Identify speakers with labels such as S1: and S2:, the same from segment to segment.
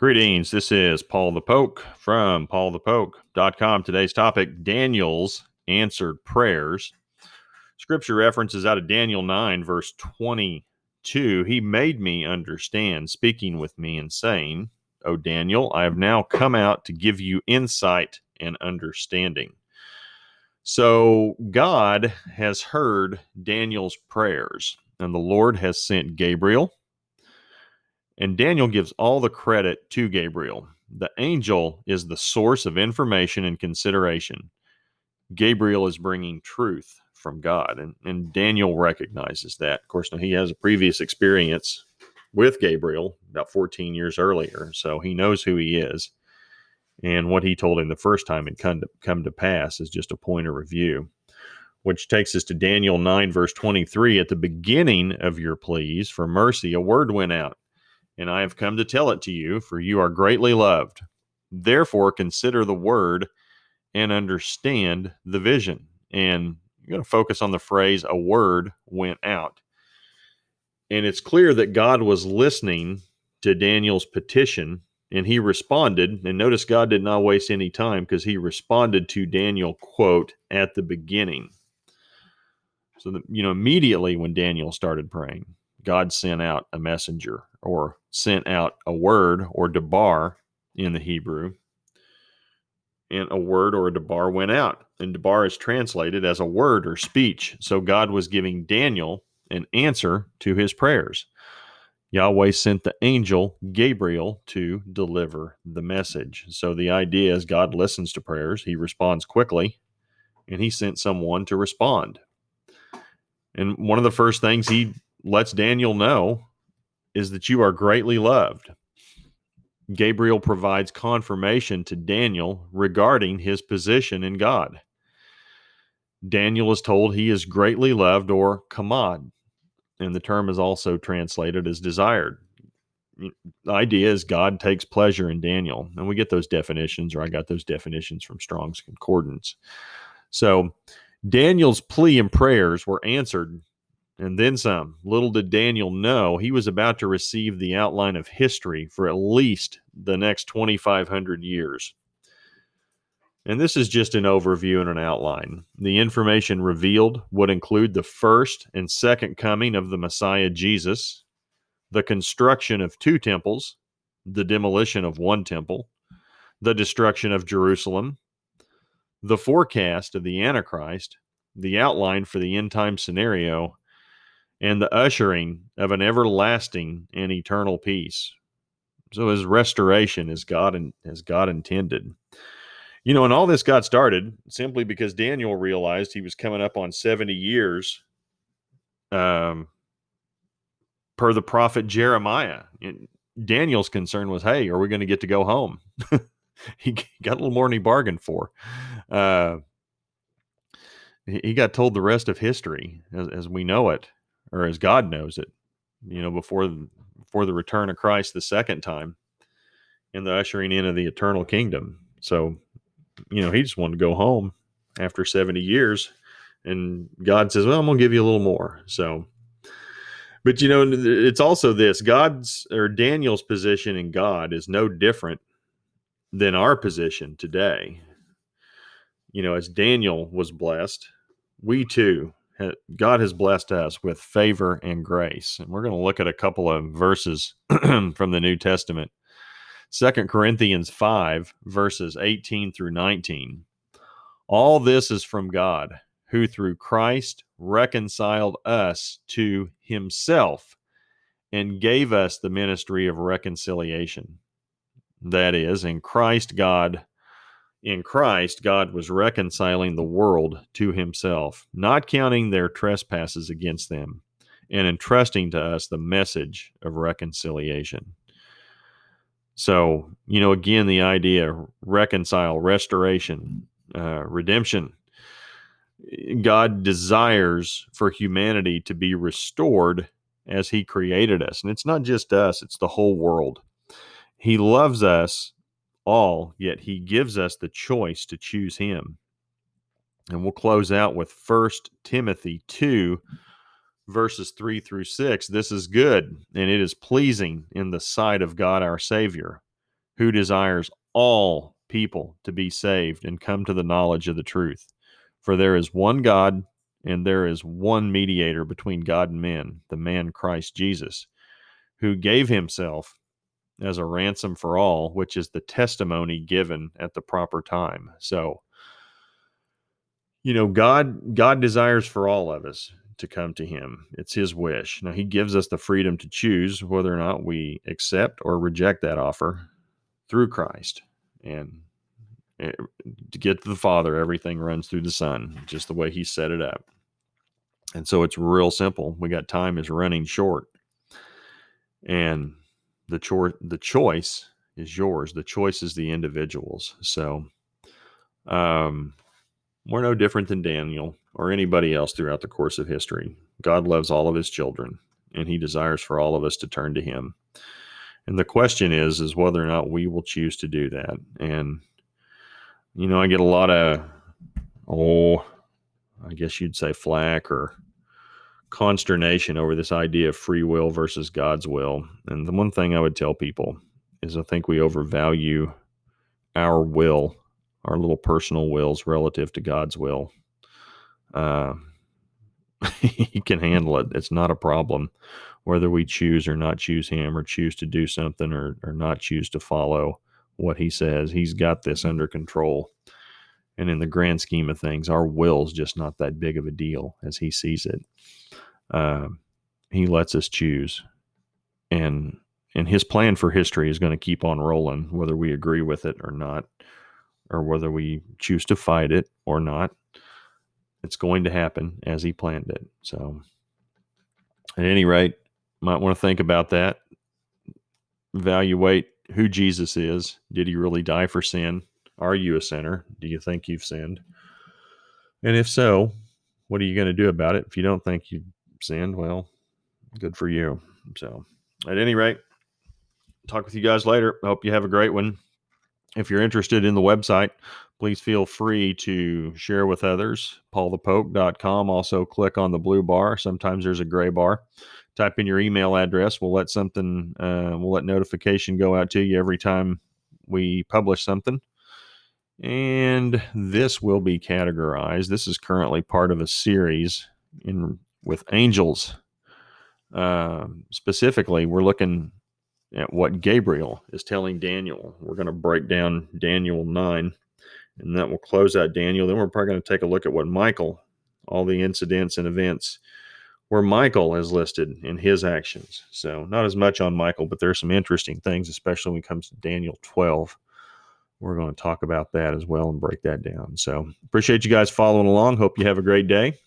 S1: Greetings. This is Paul the Poke from PaulthePoke.com. Today's topic, Daniel's answered prayers. Scripture references out of Daniel 9, verse 22. He made me understand, speaking with me and saying, O Daniel, I have now come out to give you insight and understanding. So God has heard Daniel's prayers, and the Lord has sent Gabriel. And Daniel gives all the credit to Gabriel. The angel is the source of information and consideration. Gabriel is bringing truth from God, and Daniel recognizes that. Of course, now he has a previous experience with Gabriel about 14 years earlier, so he knows who he is. And what he told him the first time had come to pass is just a point of review, which takes us to Daniel 9, verse 23. At the beginning of your pleas for mercy, a word went out, and I have come to tell it to you, for you are greatly loved. Therefore, consider the word and understand the vision. And you're going to focus on the phrase, a word went out. And it's clear that God was listening to Daniel's petition, and he responded. And notice God did not waste any time, because he responded to Daniel, quote, at the beginning. So that, immediately when Daniel started praying, God sent out a messenger, or sent out a word, or debar in the Hebrew. And a word or a debar went out. And debar is translated as a word or speech. So God was giving Daniel an answer to his prayers. Yahweh sent the angel Gabriel to deliver the message. So the idea is God listens to prayers. He responds quickly, and he sent someone to respond. And one of the first things he lets Daniel know is that you are greatly loved. Gabriel provides confirmation to Daniel regarding his position in God. Daniel is told he is greatly loved, or kamad, and the term is also translated as desired. The idea is God takes pleasure in Daniel, and we get those definitions, or I got those definitions from Strong's Concordance. So Daniel's plea and prayers were answered, and then some. Little did Daniel know he was about to receive the outline of history for at least the next 2,500 years. And this is just an overview and an outline. The information revealed would include the first and second coming of the Messiah Jesus, the construction of 2 temples, the demolition of 1 temple, the destruction of Jerusalem, the forecast of the Antichrist, the outline for the end-time scenario, and the ushering of an everlasting and eternal peace. So his restoration is God intended. And all this got started simply because Daniel realized he was coming up on 70 years per the prophet Jeremiah. And Daniel's concern was, hey, are we going to get to go home? He got a little more than he bargained for. He got told the rest of history as we know it, or as God knows it, before the return of Christ the second time and the ushering in of the eternal kingdom. So, he just wanted to go home after 70 years, and God says, well, I'm going to give you a little more. So, but it's also this, Daniel's position in God is no different than our position today. As Daniel was blessed, we too, God has blessed us with favor and grace. And we're going to look at a couple of verses from the New Testament. 2 Corinthians 5, verses 18 through 19. All this is from God, who through Christ reconciled us to himself and gave us the ministry of reconciliation. That is, in Christ, God was reconciling the world to himself, not counting their trespasses against them, and entrusting to us the message of reconciliation. So, again, the idea, reconcile, restoration, redemption. God desires for humanity to be restored as he created us. And it's not just us, it's the whole world. He loves us all, yet he gives us the choice to choose him. And we'll close out with 1 Timothy 2, verses 3 through 6. This is good, and it is pleasing in the sight of God our Savior, who desires all people to be saved and come to the knowledge of the truth. For there is one God, and there is one mediator between God and men, the man Christ Jesus, who gave himself as a ransom for all, which is the testimony given at the proper time. So, God desires for all of us to come to him. It's his wish. Now, he gives us the freedom to choose whether or not we accept or reject that offer through Christ. And to get to the Father, everything runs through the Son, just the way he set it up. And so it's real simple. Time is running short. And the choice is yours. The choice is the individual's. So we're no different than Daniel or anybody else throughout the course of history. God loves all of his children, and he desires for all of us to turn to him. And the question is whether or not we will choose to do that. And, I get a lot of, I guess you'd say flack or consternation over this idea of free will versus God's will. And the one thing I would tell people is I think we overvalue our will, our little personal wills relative to God's will. He can handle it. It's not a problem whether we choose or not choose him, or choose to do something or not choose to follow what he says. He's got this under control. And in the grand scheme of things, our will's just not that big of a deal as he sees it. He lets us choose. And his plan for history is going to keep on rolling, whether we agree with it or not, or whether we choose to fight it or not. It's going to happen as he planned it. So at any rate, might want to think about that. Evaluate who Jesus is. Did he really die for sin? Are you a sinner? Do you think you've sinned? And if so, what are you going to do about it? If you don't think you've sinned, well, good for you. So at any rate, talk with you guys later. I hope you have a great one. If you're interested in the website, please feel free to share with others. PaulthePoke.com. Also click on the blue bar. Sometimes there's a gray bar. Type in your email address. We'll let notification go out to you every time we publish something. And this will be categorized. This is currently part of a series with angels. Specifically, we're looking at what Gabriel is telling Daniel. We're going to break down Daniel 9, and that will close out Daniel. Then we're probably going to take a look at what Michael, all the incidents and events where Michael is listed in his actions. So not as much on Michael, but there's some interesting things, especially when it comes to Daniel 12. We're going to talk about that as well and break that down. So appreciate you guys following along. Hope you have a great day.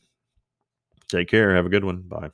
S1: Take care. Have a good one. Bye.